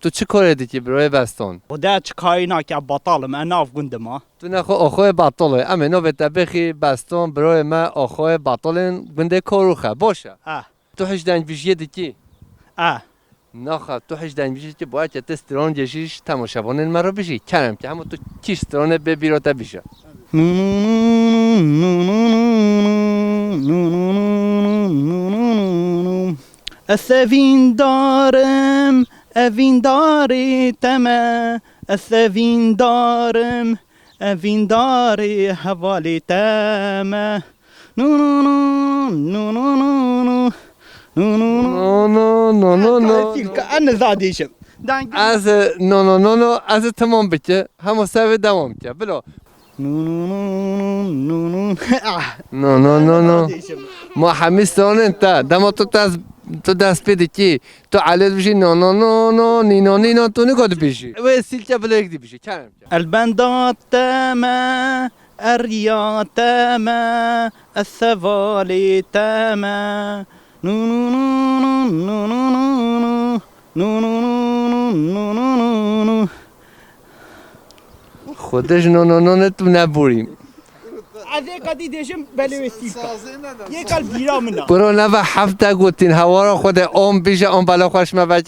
تو چی کاری دیگه برای بستان؟ خدا چه کاری نکه بطالم اناف گندم تو نخو آخوی بطاله اما نو به تبخی بستان برای ما آخوی بطالن گنده کاروخه باشه تو هیچ دنج بیشیه دیگه نخ تو هیچ دنج بیشیه که باید که تستران جشیش تماشاوانن مرا بشی کنم که همون تو کیسترانه به بیراته بیشه اسفین دارم اوین داری تمه اسفین دارم اوین داری حوالی تمه نو نو نو نو نو نو نو نو نو نو انا زادیشم از نو از تمام بکه همون سوی دوام که بلا نو ما همیستان انت دما تو دست پیدا کی تو علت بشی نو نینو تو نگاه بیشی و سیلکه بلا یک دی بیشی کنم البندات تما الرياض تما السفالي تما نو نو نو نو نو نو نو خودش نو تو نبوریم از کدی دیشم بلوستی یک کال بیرا منا برو نو هفته گوتین هوا را خود آم بیشه آم بلا خوش مبچه